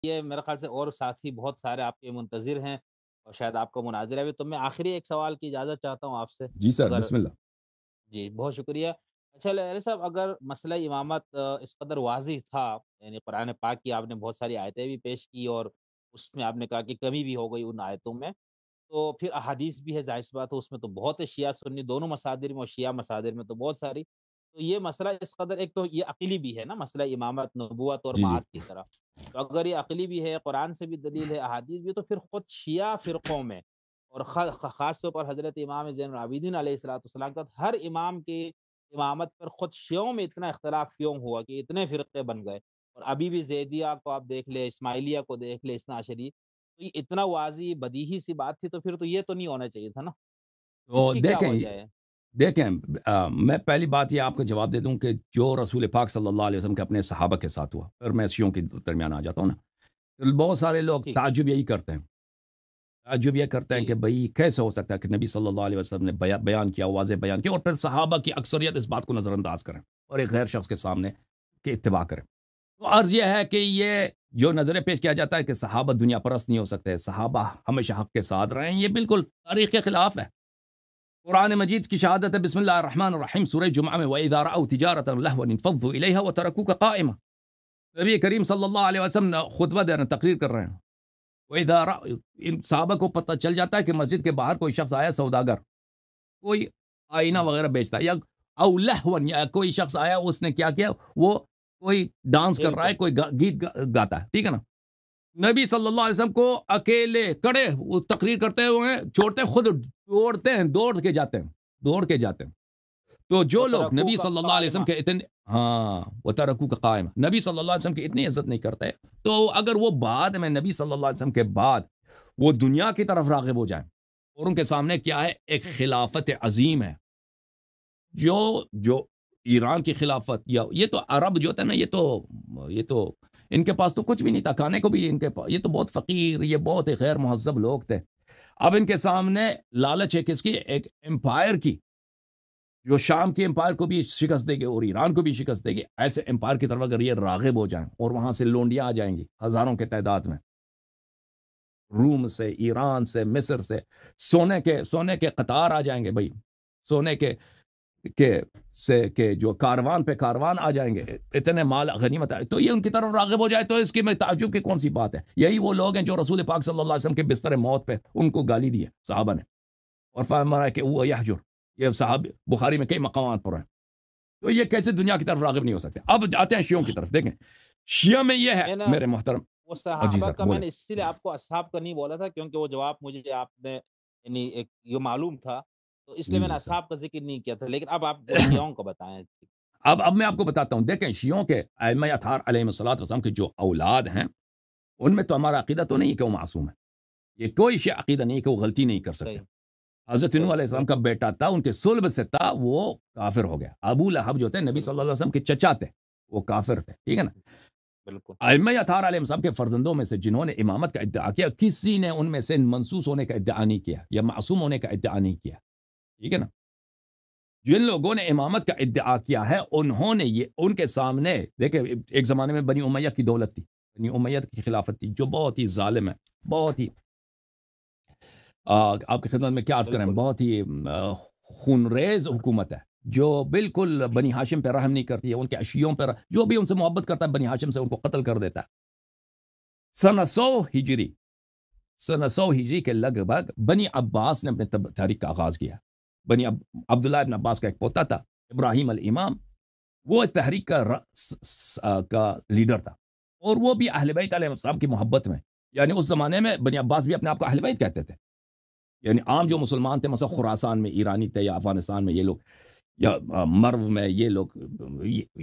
یہ میرے خیال سے اور ساتھی بہت سارے آپ کے منتظر ہیں اور شاید آپ کا مناظرہ بھی، تو میں آخری ایک سوال کی اجازت چاہتا ہوں آپ سے، جی سر، اگر بسم اللہ۔ جی، بہت شکریہ۔ اچھا لہری صاحب، اگر مسئلہ امامت اس قدر واضح تھا، یعنی قرآن پاک کی آپ نے بہت ساری آیتیں بھی پیش کی اور اس میں آپ نے کہا کہ کمی بھی ہو گئی ان آیتوں میں، تو پھر احادیث بھی ہے، ظاہر سی بات ہے اس میں تو بہت ہے، شیعہ سنی دونوں مصادر میں اور شیعہ مصادر میں تو بہت ساری۔ تو یہ مسئلہ اس قدر، ایک تو یہ عقلی بھی ہے نا مسئلہ امامت، نبوت اور جی جی بعد کی طرح، تو اگر یہ عقلی بھی ہے، قرآن سے بھی دلیل ہے، احادیث بھی، تو پھر خود شیعہ فرقوں میں اور خاص طور پر حضرت امام زین العابدین علیہ الصلوۃ والسلام کا ہر امام کی امامت پر خود شیعوں میں اتنا اختلاف کیوں ہوا کہ اتنے فرقے بن گئے؟ اور ابھی بھی زیدیہ کو آپ دیکھ لیں، اسماعیلیہ کو دیکھ لیں، اثنا عشری، تو یہ اتنا واضح بدیہی سی بات تھی، تو پھر تو یہ تو نہیں ہونا چاہیے تھا نا؟ اس تو کی کیا دیکھیں، وجہ ہے؟ دیکھیں میں پہلی بات یہ آپ کو جواب دے دوں کہ جو رسول پاک صلی اللہ علیہ وسلم کے اپنے صحابہ کے ساتھ ہوا، پھر میں شیعوں کے درمیان آ جاتا ہوں نا، بہت سارے لوگ ٹھیک ہے، تعجب یہی کرتے ہیں، تعجب یہ کرتے ہیں جی، کہ بھئی کیسے ہو سکتا ہے کہ نبی صلی اللہ علیہ وسلم نے بیان کیا، واضح بیان کیا، اور پھر صحابہ کی اکثریت اس بات کو نظر انداز کریں اور ایک غیر شخص کے سامنے کہ اتباع کریں۔ تو عرض یہ ہے کہ یہ جو نظریں پیش کیا جاتا ہے کہ صحابہ دنیا پرست نہیں ہو سکتے، صحابہ ہمیشہ حق کے ساتھ رہے ہیں، یہ بالکل تاریخ کے خلاف ہے۔ قرآن مجید کی شہادت ہے، بسم اللہ الرحمن الرحیم، سورہ جمعہ میں وَإِذَا رَأَوْا تِجَارَةً لَهْوًا انفضوا إِلَيْهَا وَتَرَكُوكَ قَائِمًا۔ نبی کریم صلی اللہ علیہ وسلم خطبہ دے رہے ہیں، تقریر کر رہے ہیں، وَإِذَا رَأَوْا، ان صحابہ کو پتہ چل جاتا ہے کہ مسجد کے باہر کوئی شخص آیا، سوداگر، کوئی آئینہ ہوں، وغیرہ بیچتا ہے، یا او لہون، یا کوئی شخص آیا، اس نے کیا کیا، وہ کوئی ڈانس کر کھیل رہا ہے، کود، کوئی گیت گاتا ہے، ٹھیک ہے نا، نبی صلی اللہ علیہ وسلم کو اکیلے کڑے وہ تقریر کرتے ہوئے چھوڑتے، خود دوڑتے ہیں، دوڑ کے جاتے ہیں، دوڑ کے جاتے ہیں۔ تو جو لوگ وَتَرَكُوكَ نبی صلی اللہ علیہ وسلم قَائِمًا، کے اتنے، ہاں، وہ ترکو کا قائم، نبی صلی اللہ علیہ وسلم کی اتنی عزت نہیں کرتے، تو اگر وہ بعد میں نبی صلی اللہ علیہ وسلم کے بعد وہ دنیا کی طرف راغب ہو جائیں اور ان کے سامنے کیا ہے، ایک خلافت عظیم ہے، جو ایران کی خلافت، یا یہ تو عرب جو تھے نا، یہ تو ان کے پاس تو کچھ بھی نہیں تھا کھانے کو بھی، ان کے پاس یہ تو بہت فقیر، یہ بہت ہی غیر مہذب لوگ تھے۔ اب ان کے سامنے لالچ ہے کس کی؟ ایک امپائر کی، جو شام کے امپائر کو بھی شکست دے گی اور ایران کو بھی شکست دے گی، ایسے امپائر کی طرف اگر یہ راغب ہو جائیں اور وہاں سے لونڈیاں آ جائیں گی ہزاروں کے تعداد میں، روم سے، ایران سے، مصر سے، سونے کے قطار آ جائیں گے بھائی، سونے کے کے جو کاروان پہ کاروان آ جائیں گے، اتنے مال غنیمت ہے، تو یہ ان کی طرف راغب ہو جائے تو اس کی میں تعجب کی کون سی بات ہے؟ یہی وہ لوگ ہیں جو رسول پاک صلی اللہ علیہ وسلم کے بستر موت پہ ان کو گالی دی ہے صحابہ نے، اور فرمایا کہ وہ یحجر، یہ صحاب بخاری میں کئی مقامات پر ہیں، تو یہ کیسے دنیا کی طرف راغب نہیں ہو سکتے؟ اب آتے ہیں شیعوں کی طرف، دیکھیں شیعہ میں یہ ہے میں نا میرے محترم، وہ جی صحابہ سر کا میں بولیں۔ نے اسی لیے آپ کو اصحاب کا نہیں بولا تھا، کیونکہ وہ جواب مجھے آپ نے یعنی ایک یہ معلوم تھا، تو اس لیے جی میں نے جی سر، اصحاب کا ذکر نہیں کیا تھا، لیکن اب آپ وہ شیعوں کو بتائیں۔ اب میں آپ کو بتاتا ہوں، دیکھیں شیعوں کے ائمہ اطہار علیہ الصلوۃ والسلام کے جو اولاد ہیں، ان میں تو ہمارا عقیدہ تو نہیں کہ وہ معصوم ہے، یہ کوئی شیعہ عقیدہ نہیں کہ وہ غلطی نہیں کر سکتے۔ صحیح، حضرت نوح صحیح، علیہ السلام کا بالکل، بیٹا تھا، ان کے صلب سے تھا، وہ کافر ہو گیا۔ ابو لہب جو تھے نبی صلی اللہ بالکل، علیہ وسلم کے چچا تھے، وہ کافر تھے، ٹھیک ہے نا۔ بالکل، ائمہ اطہار علیہ السلام کے فرزندوں میں سے جنہوں نے امامت کا ادعا کیا، کسی نے ان میں سے منسوس ہونے کا ادعا نہیں کیا یا معصوم ہونے کا ادعا نہیں کیا، ٹھیک ہے نا۔ جن لوگوں نے امامت کا ادعا کیا ہے، انہوں نے یہ ان کے سامنے دیکھیں، ایک زمانے میں بنی امیہ کی دولت تھی، بنی امیہ کی خلافت تھی، جو بہت ہی ظالم ہے، بہت ہی آپ کی خدمت میں کیا عرض کریں، بالکل، بہت ہی خونریز حکومت ہے، جو بالکل بنی ہاشم پہ رحم نہیں کرتی ہے، ان کے اشیوں پہ جو بھی ان سے محبت کرتا ہے بنی ہاشم سے، ان کو قتل کر دیتا ہے۔ سنہ 100 ہجری، سنہ 100 ہجری کے لگ بھگ بنی عباس نے اپنے تحریک کا آغاز کیا۔ عبداللہ ابن عباس کا ایک پوتا تھا، ابراہیم الامام، وہ اس تحریک کا لیڈر تھا، اور وہ بھی اہل بیت علیہ السلام کی محبت میں، یعنی اس زمانے میں بنی عباس بھی اپنے آپ کو اہل بیت کہتے تھے، یعنی عام جو جی، مسلمان تھے، مثلا خراسان میں ایرانی تھے، یا افغانستان میں یہ لوگ، یا مرو میں یہ لوگ،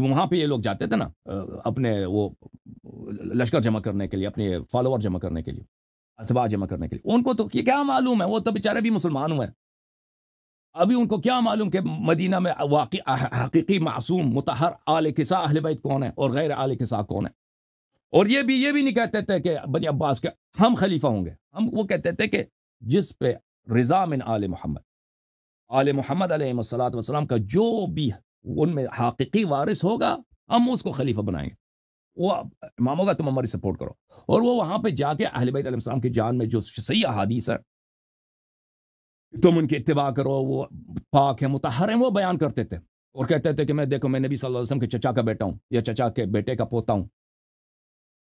وہاں پہ یہ لوگ جاتے تھے نا، اپنے وہ لشکر جمع کرنے کے لیے، اپنے فالوور جمع کرنے کے لیے، اتباع جمع کرنے کے لیے، ان کو تو یہ کیا معلوم ہے، وہ تو بیچارے بھی مسلمان ہوئے، ابھی ان کو کیا معلوم کہ مدینہ میں واقع حقیقی معصوم مطہر آل کسا اہل بیت کون ہے اور غیر آل کسا کون ہے، اور یہ بھی نہیں کہتے تھے کہ بنی عباس کے ہم خلیفہ ہوں گے، وہ کہتے تھے کہ جس پہ رضا من آل محمد علیہ الصلوۃ والسلام کا جو بھی ان میں حقیقی وارث ہوگا، ہم اس کو خلیفہ بنائیں گے۔ وہ اماموں کا تم ہماری سپورٹ کرو، اور وہ وہاں پہ جا کے اہل بیت علیہ السلام کی جان میں جو صحیح احادیث ہے تم ان کی اتباع کرو، وہ پاک ہیں مطہر ہیں، وہ بیان کرتے تھے اور کہتے تھے کہ میں دیکھو میں نبی صلی اللہ علیہ وسلم کے چچا کا بیٹا ہوں یا چچا کے بیٹے کا پوتا ہوں۔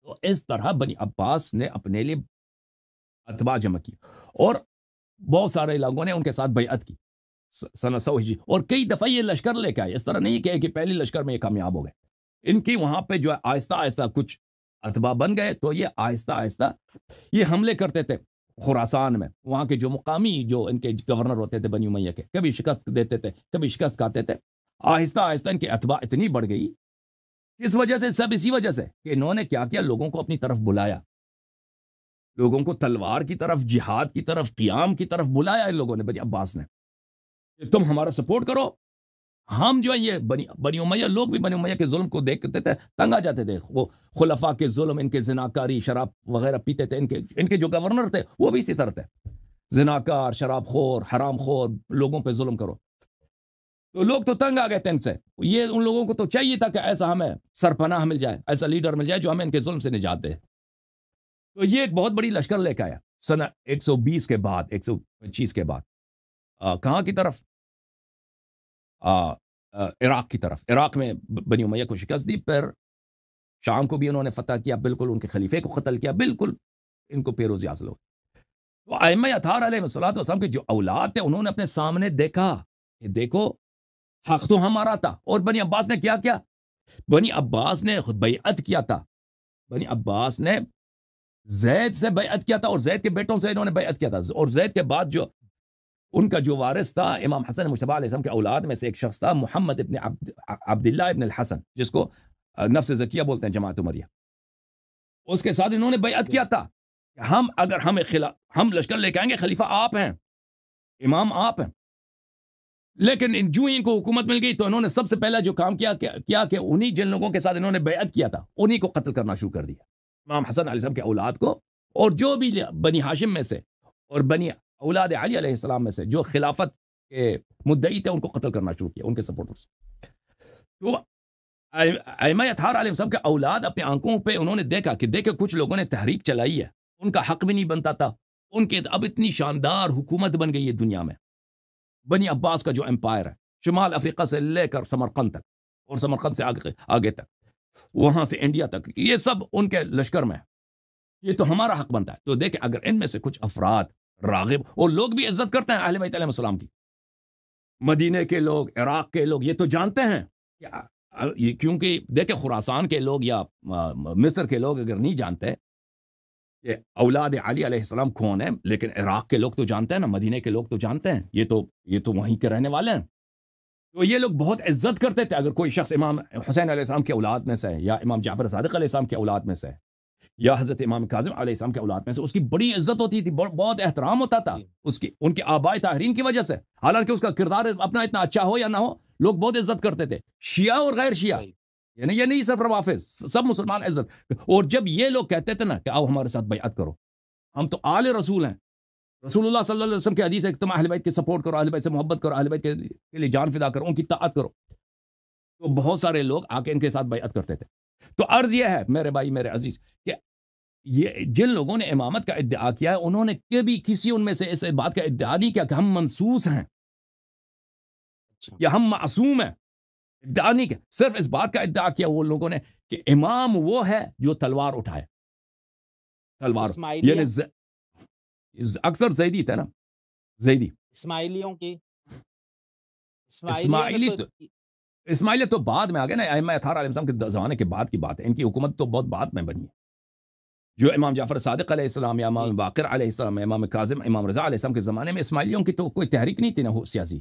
تو اس طرح بنی عباس نے اپنے لیے اتباع جمع کی اور بہت سارے لوگوں نے ان کے ساتھ بیعت کی سنہ 100 ہجری، اور کئی دفعہ یہ لشکر لے کے آئے، اس طرح نہیں کہ پہلی لشکر میں یہ کامیاب ہو گئے۔ ان کی وہاں پہ جو ہے آہستہ آہستہ کچھ اتباع بن گئے، تو یہ آہستہ آہستہ یہ حملے کرتے تھے خراسان میں، وہاں کے جو مقامی جو ان کے گورنر ہوتے تھے بنی امیہ کے، کبھی شکست دیتے تھے کبھی شکست کھاتے تھے۔ آہستہ آہستہ ان کی اتباع اتنی بڑھ گئی، اس وجہ سے سب اسی وجہ سے کہ انہوں نے کیا کیا، لوگوں کو اپنی طرف بلایا، لوگوں کو تلوار کی طرف، جہاد کی طرف، قیام کی طرف بلایا ان لوگوں نے، بنی عباس نے، کہ تم ہمارا سپورٹ کرو۔ ہم جو ہے یہ بنی امیہ لوگ بھی بنی امیہ کے ظلم کو دیکھتے تھے، تنگ آ جاتے تھے، وہ خلفاء کے ظلم، ان کے زناکاری، شراب وغیرہ پیتے تھے، ان کے جو گورنر تھے وہ بھی اسی طرح تھے، زناکار، شراب خور، حرام خور، لوگوں پہ ظلم کرو، تو لوگ تو تنگ آ گئے تھے ان سے۔ یہ ان لوگوں کو تو چاہیے تھا کہ ایسا ہمیں سرپناہ مل جائے، ایسا لیڈر مل جائے جو ہمیں ان کے ظلم سے نجات دے۔ تو یہ ایک بہت بڑی لشکر لے کے آیا سنہ 120 کے بعد، 125 کے بعد، کہاں کی طرف؟ عراق کی طرف۔ عراق میں بنی امیہ کو شکست دی، پھر شام کو بھی انہوں نے فتح کیا، بالکل ان کے خلیفے کو قتل کیا، بالکل ان کو پیروزی حاصل ہو۔ تو ائمہ اطہار علیہ السلام کے جو اولاد تھے انہوں نے اپنے سامنے دیکھا کہ دیکھو حق تو ہمارا تھا، اور بنی عباس نے کیا کیا؟ بنی عباس نے بیعت کیا تھا، بنی عباس نے زید سے بیعت کیا تھا، اور زید کے بیٹوں سے انہوں نے بیعت کیا تھا، اور زید کے بعد جو ان کا جو وارث تھا امام حسن مجتبی علیہ السلام کے اولاد میں سے ایک شخص تھا محمد ابن عبداللہ ابن الحسن، جس کو نفس زکیہ بولتے ہیں جماعت عمریہ، اس کے ساتھ انہوں نے بیعت کیا تھا کہ ہم لشکر لے کے آئیں گے، خلیفہ آپ ہیں، امام آپ ہیں۔ لیکن جو ان کو حکومت مل گئی تو انہوں نے سب سے پہلا جو کام کیا کہ انہی جن لوگوں کے ساتھ انہوں نے بیعت کیا تھا انہی کو قتل کرنا شروع کر دیا، امام حسن علیہ السلام کے اولاد کو، اور جو بھی بنی ہاشم میں سے اور بنی اولاد علی علیہ السلام میں سے جو خلافت کے مدعی تھے ان کو قتل کرنا شروع کیا، ان کے سپورٹرز۔ تو ائمہ اطہار علیہ السلام کے اولاد اپنے آنکھوں پہ انہوں نے دیکھا کہ دیکھے کچھ لوگوں نے تحریک چلائی ہے، ان کا حق بھی نہیں بنتا تھا، ان کے اب اتنی شاندار حکومت بن گئی ہے دنیا میں، بنی عباس کا جو امپائر ہے، شمال افریقہ سے لے کر سمرقند تک، اور سمرقند سے آگے تک، وہاں سے انڈیا تک، یہ سب ان کے لشکر میں ہے، یہ تو ہمارا حق بنتا ہے۔ تو دیکھیں اگر ان میں سے کچھ افراد راغب، اور لوگ بھی عزت کرتے ہیں اہل بیت علیہ السلام کی، مدینے کے لوگ، عراق کے لوگ، یہ تو جانتے ہیں کیونکہ دیکھیں خراسان کے لوگ یا مصر کے لوگ اگر نہیں جانتے کہ اولاد علی علیہ السلام کون ہیں، لیکن عراق کے لوگ تو جانتے ہیں نا، مدینے کے لوگ تو جانتے ہیں، یہ تو وہیں کے رہنے والے ہیں، تو یہ لوگ بہت عزت کرتے تھے اگر کوئی شخص امام حسین علیہ السلام کے اولاد میں سے یا امام جعفر صادق علیہ السلام کے اولاد میں سے یا حضرت امام کاظم علیہ السلام کے اولاد میں سے، اس کی بڑی عزت ہوتی تھی، بہت احترام ہوتا تھا ان کے آباء طاہرین کی وجہ سے، حالانکہ اس کا کردار اپنا اتنا اچھا ہو یا نہ ہو، لوگ بہت عزت کرتے تھے، شیعہ اور غیر شیعہ، یعنی یہ نہیں صرف روافض، سب مسلمان عزت۔ اور جب یہ لوگ کہتے تھے نا کہ آؤ ہمارے ساتھ بیعت کرو، ہم تو آل رسول ہیں، رسول اللہ صلی اللہ علیہ وسلم کی حدیث ہے کہ تم اہل بیت کے سپورٹ کرو، اہل بیت سے محبت کرو، اہل بیت کے لیے جان فدا کرو، ان کی اطاعت کرو، تو بہت سارے لوگ آ کے ان کے ساتھ بیعت کرتے تھے۔ تو عرض یہ ہے میرے بھائی میرے عزیز کہ یہ جن لوگوں نے امامت کا ادعا کیا ہے انہوں نے کبھی کسی ان میں سے اس بات کا ادعا نہیں کیا کہ ہم منسوس ہیں یا ہم معصوم ہیں، ادعا نہیں کیا، صرف اس بات کا ادعا کیا وہ لوگوں نے کہ امام وہ ہے جو تلوار اٹھائے، تلوار، یعنی اکثر زیدی تھے نا، زیدی اسماعیلیوں کی اسماعیلیت تو بعد میں آ گئے نا، ائمہ اطہار علیہ السلام کے زمانے کے بعد کی بات ہے، ان کی حکومت تو بہت بعد میں بنی ہے۔ جو امام جعفر صادق علیہ السلام یا امام باقر علیہ السلام، امام کاظم، امام رضا علیہ السلام کے زمانے میں اسماعیلیوں کی تو کوئی تحریک نہیں تھی نا سیاسی،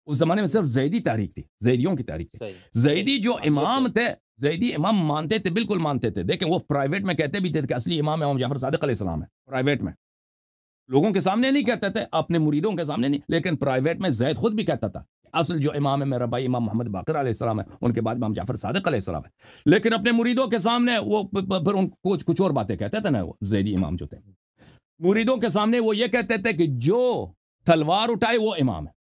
اس زمانے میں صرف زیدی تحریک تھی، زیدیوں کی تحریک تھی۔ زیدی جو امام تھے، زیدی امام مانتے تھے، بالکل مانتے تھے، دیکھیں وہ پرائیویٹ میں کہتے بھی تھے کہ اصلی امام جعفر صادق علیہ السلام ہے، پرائیویٹ میں، لوگوں کے سامنے نہیں کہتے تھے، اپنے مریدوں کے سامنے نہیں، لیکن پرائیویٹ میں زید خود بھی کہتا تھا اصل جو امام ہے میرا بھائی امام محمد باقر علیہ السلام ہے، ان کے بعد امام جعفر صادق علیہ السلام ہے، لیکن اپنے مریدوں کے سامنے وہ پھر ان کو کچھ اور باتیں کہتے تھے نا، وہ زیدی امام جو تھے، مریدوں کے سامنے وہ یہ کہتے تھے کہ جو تلوار اٹھائے وہ امام ہے،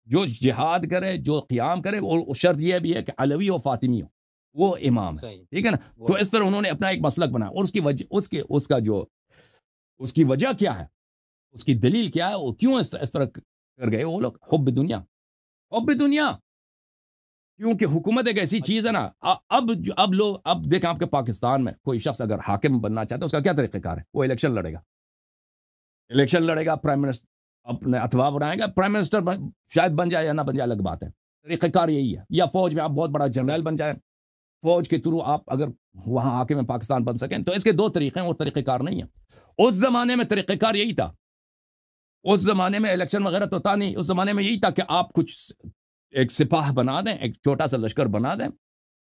جو جہاد کرے، جو قیام کرے، اور شرط یہ بھی ہے کہ علوی و فاطمی ہو، وہ امام ہے، صحیح ٹھیک ہے نا. وہ تو اس طرح انہوں نے اپنا ایک مسلک بنایا، اور اس کی وجہ اس کی وجہ کیا ہے، اس کی دلیل کیا ہے، وہ کیوں اس طرح کر گئے وہ لوگ؟ حب دنیا، حب دنیا. کیونکہ حکومت ایک ایسی چیز ہے نا. اب دیکھیں آپ کے پاکستان میں کوئی شخص اگر حاکم بننا چاہتا ہے اس کا کیا طریقہ کار ہے؟ وہ الیکشن لڑے گا، پرائم منسٹر اپنے اتوا بنائے گا، پرائم منسٹر شاید بن جائے یا نہ بن جائے الگ بات ہے، طریقہ کار یہی ہے. یا فوج میں آپ بہت بڑا جنرل بن جائیں، فوج کے تھرو آپ اگر وہاں حاکم پاکستان بن سکیں. تو اس کے دو طریقے ہیں اور طریقہ کار نہیں ہے. اس زمانے میں طریقہ کار یہی تھا، اس زمانے میں الیکشن وغیرہ تو تھا نہیں. اس زمانے میں یہی تھا کہ آپ کچھ ایک سپاہ بنا دیں، ایک چھوٹا سا لشکر بنا دیں،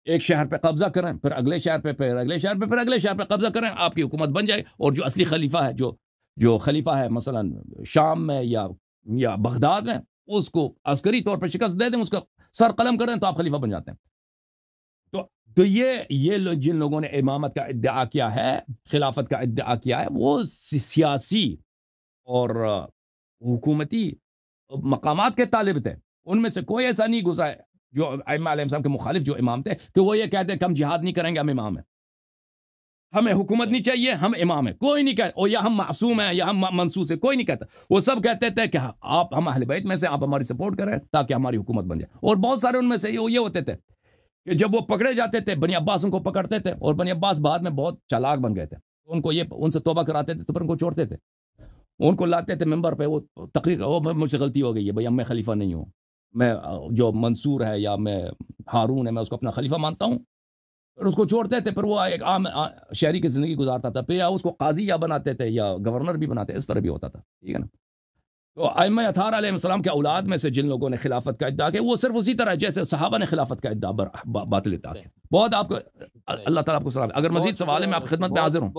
ایک شہر پہ قبضہ کریں، پھر اگلے شہر پہ، پھر اگلے شہر پہ، پھر اگلے شہر پہ قبضہ کریں، آپ کی حکومت بن جائے. اور جو اصلی خلیفہ ہے، جو خلیفہ ہے مثلا شام میں یا بغداد میں، اس کو عسکری طور پہ شکست دے دیں، اس کا سر قلم کر دیں، تو آپ خلیفہ بن جاتے ہیں. تو یہ جن لوگوں نے امامت کا ادعا کیا ہے، خلافت کا ادعا کیا ہے، وہ سیاسی اور حکومتی مقامات کے طالب تھے. ان میں سے کوئی ایسا نہیں گزرا ہے جو ائمہ علیہ السلام کے مخالف جو امام تھے کہ وہ یہ کہتے ہیں کہ ہم جہاد نہیں کریں گے، ہم امام ہیں، ہمیں حکومت نہیں چاہیے، ہم امام ہیں. کوئی نہیں کہتا، اور یا ہم معصوم ہیں یا ہم منسوس ہیں، کوئی نہیں کہتا. وہ سب کہتے تھے کہ ہم اہل بیت میں سے، آپ ہماری سپورٹ کریں تاکہ ہماری حکومت بن جائے. اور بہت سارے ان میں سے یہ ہوتے تھے کہ جب وہ پکڑے جاتے تھے، بنی عباس ان کو پکڑتے تھے، اور بنی عباس بعد میں بہت چالاک بن گئے تھے. ان سے توبہ کراتے تھے تو پھر ان کو چھوڑتے تھے، ان کو لاتے تھے ممبر پہ، وہ تقریر، مجھ سے غلطی ہو گئی ہے بھائی، اب میں خلیفہ نہیں ہوں، میں جو منصور ہے یا میں ہارون ہے، میں اس کو اپنا خلیفہ مانتا ہوں. پھر اس کو چھوڑتے تھے، پھر وہ ایک عام شہری کی زندگی گزارتا تھا. پھر یا اس کو قاضی یا بناتے تھے یا گورنر بھی بناتے، اس طرح بھی ہوتا تھا، ٹھیک ہے نا. تو ائمہ اطہار علیہ السلام کے اولاد میں سے جن لوگوں نے خلافت کا ادعا کیا، وہ صرف اسی طرح جیسے صحابہ نے خلافت کا ادعا باطل ادعا کیا. بہت آپ کو اللہ تعالیٰ آپ کو سلام. اگر مزید سوال ہے میں آپ کی خدمت میں حاضر ہوں.